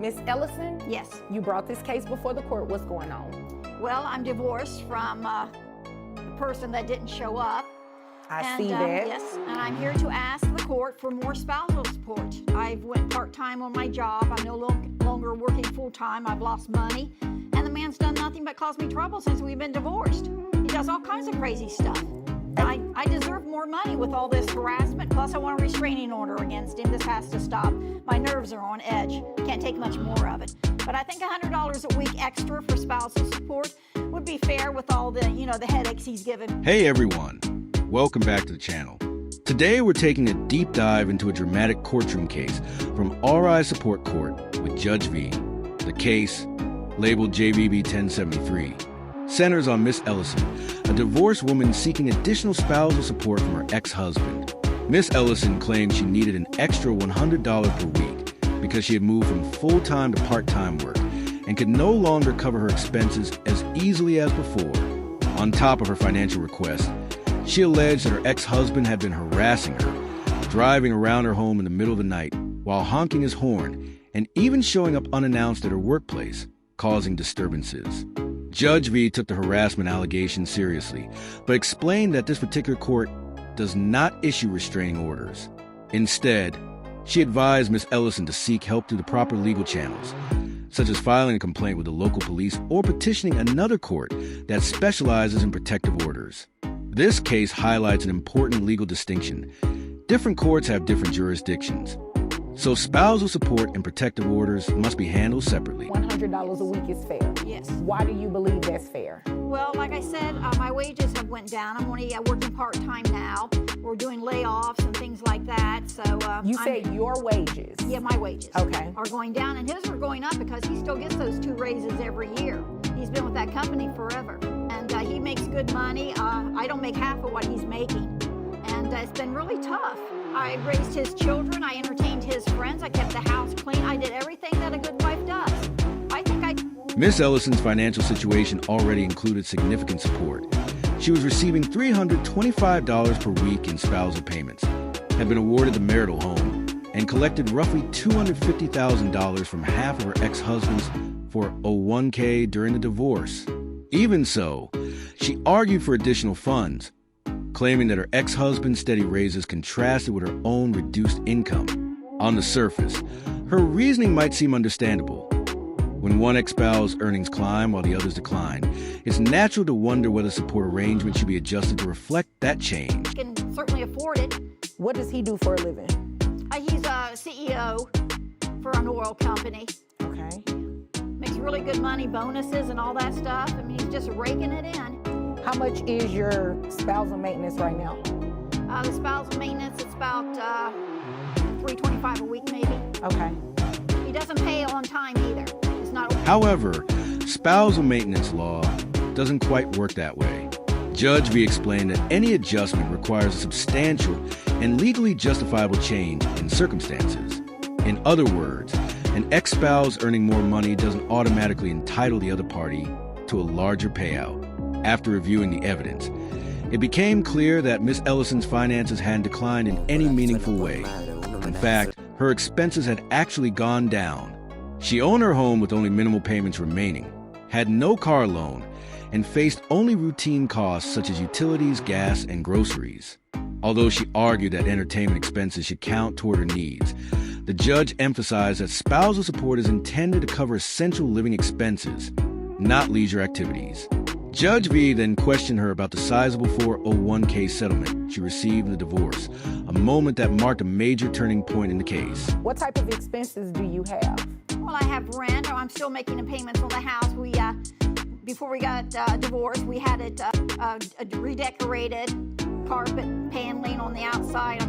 Miss Ellison? Yes. You brought this case before the court. What's going on? Well, I'm divorced from the person that didn't show up. I see that. Yes, and I'm here to ask the court for more spousal support. I've went part-time on my job. I'm no longer working full-time. I've lost money. And the man's done nothing but cause me trouble since we've been divorced. He does all kinds of crazy stuff. I deserve more money with all this harassment, plus I want a restraining order against him. This has to stop. My nerves are on edge. Can't take much more of it. But I think $100 a week extra for spousal support would be fair with all the, the headaches he's given. Hey everyone, welcome back to the channel. Today we're taking a deep dive into a dramatic courtroom case from RI Support Court with Judge V. The case, labeled JVB 1073, centers on Miss Ellison, a divorced woman seeking additional spousal support from her ex-husband. Miss Ellison claimed she needed an extra $100 per week because she had moved from full-time to part-time work and could no longer cover her expenses as easily as before. On top of her financial request, she alleged that her ex-husband had been harassing her, driving around her home in the middle of the night while honking his horn and even showing up unannounced at her workplace, causing disturbances. Judge V took the harassment allegation seriously, but explained that this particular court does not issue restraining orders. Instead, she advised Miss Ellison to seek help through the proper legal channels, such as filing a complaint with the local police or petitioning another court that specializes in protective orders. This case highlights an important legal distinction. Different courts have different jurisdictions, so spousal support and protective orders must be handled separately. $100 a week is fair. Yes. Why do you believe that's fair? Well, like I said, my wages have went down. I'm only working part-time now. We're doing layoffs and things like that. So you said your wages? Yeah, my wages are going down, and his are going up because he still gets those 2 raises every year. He's been with that company forever, and he makes good money. I don't make half of what he's making, and it's been really tough. I raised his children. I entertained his friends. I kept the house clean. I did everything that a good wife does. Miss Ellison's financial situation already included significant support. She was receiving $325 per week in spousal payments, had been awarded the marital home, and collected roughly $250,000 from half of her ex-husband's 401k during the divorce. Even so, she argued for additional funds, claiming that her ex-husband's steady raises contrasted with her own reduced income. On the surface, her reasoning might seem understandable. When one ex-spouse's earnings climb while the others decline, it's natural to wonder whether support arrangements should be adjusted to reflect that change. He can certainly afford it. What does he do for a living? He's a CEO for an oil company. Okay. Makes really good money, bonuses and all that stuff. I mean, he's just raking it in. How much is your spousal maintenance right now? The spousal maintenance, it's about $325 a week maybe. Okay. He doesn't pay on time either. However, spousal maintenance law doesn't quite work that way. Judge V explained that any adjustment requires a substantial and legally justifiable change in circumstances. In other words, an ex-spouse earning more money doesn't automatically entitle the other party to a larger payout. After reviewing the evidence, it became clear that Miss Ellison's finances hadn't declined in any meaningful way. In fact, her expenses had actually gone down. She owned her home with only minimal payments remaining, had no car loan, and faced only routine costs such as utilities, gas, and groceries. Although she argued that entertainment expenses should count toward her needs, the judge emphasized that spousal support is intended to cover essential living expenses, not leisure activities. Judge V then questioned her about the sizable 401k settlement she received in the divorce, a moment that marked a major turning point in the case. What type of expenses do you have? Well, I have rent. I'm still making the payments on the house. Before we got divorced, we had it redecorated, carpet paneling on the outside,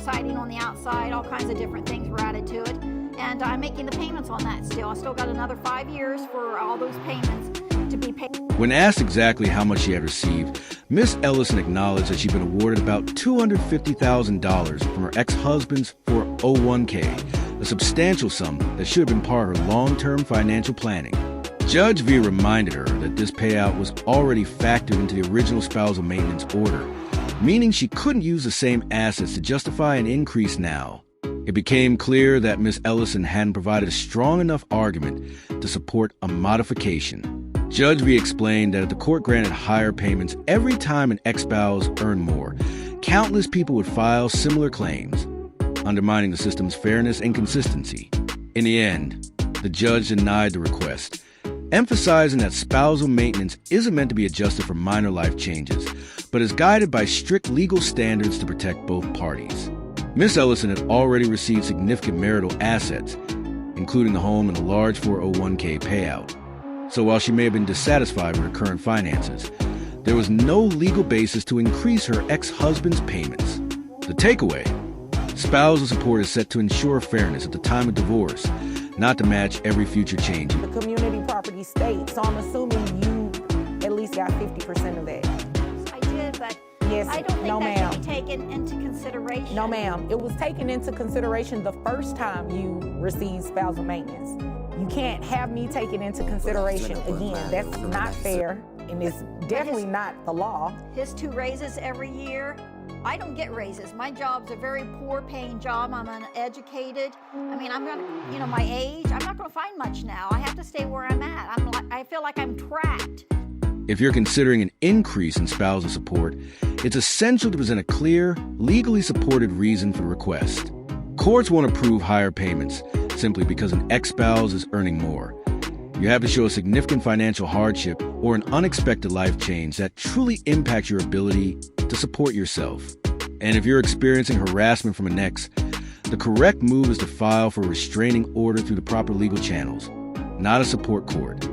siding on the outside, all kinds of different things were added to it. And I'm making the payments on that still. I still got another 5 years for all those payments to be paid. When asked exactly how much she had received, Miss Ellison acknowledged that she'd been awarded about $250,000 from her ex-husband's 401k, a substantial sum that should have been part of her long-term financial planning. Judge V reminded her that this payout was already factored into the original spousal maintenance order, meaning she couldn't use the same assets to justify an increase now. It became clear that Miss Ellison hadn't provided a strong enough argument to support a modification. Judge V explained that if the court granted higher payments every time an ex-spouse earned more, countless people would file similar claims, undermining the system's fairness and consistency. In the end, the judge denied the request, emphasizing that spousal maintenance isn't meant to be adjusted for minor life changes, but is guided by strict legal standards to protect both parties. Miss Ellison had already received significant marital assets, including the home and a large 401k payout. So while she may have been dissatisfied with her current finances, there was no legal basis to increase her ex-husband's payments. The takeaway: spousal support is set to ensure fairness at the time of divorce, not to match every future change. The community property state, so I'm assuming you at least got 50% of that. I did, but Yes, I don't think no, that ma'am. should be taken into consideration. No, ma'am. It was taken into consideration the first time you received spousal maintenance. You can't have me take it into consideration again. That's not fair, and it's definitely not the law. His 2 raises every year. I don't get raises. My job's a very poor paying job. I'm uneducated. I mean, I'm gonna, my age, I'm not gonna find much now. I have to stay where I'm at. I feel like I'm trapped. If you're considering an increase in spousal support, it's essential to present a clear, legally supported reason for the request. Courts won't approve higher payments simply because an ex-spouse is earning more. You have to show a significant financial hardship or an unexpected life change that truly impacts your ability to support yourself. And if you're experiencing harassment from an ex, the correct move is to file for a restraining order through the proper legal channels, not a support court.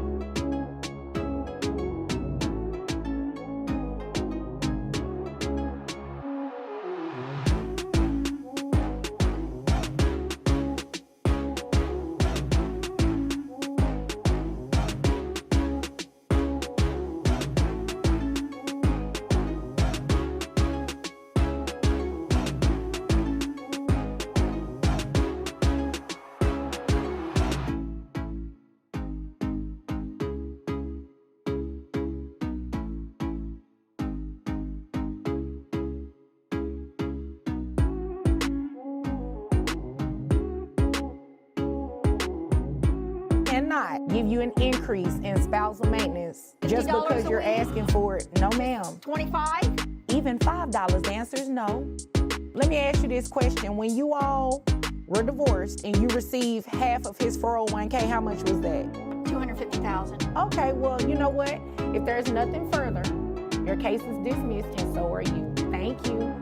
Cannot give you an increase in spousal maintenance just $50 because a you're week? asking for it. No, ma'am. 25? Even $5, the answer is no. Let me ask you this question. When you all were divorced and you received half of his 401k, how much was that? $250,000. Okay, well, you know what? If there's nothing further, your case is dismissed and so are you. Thank you.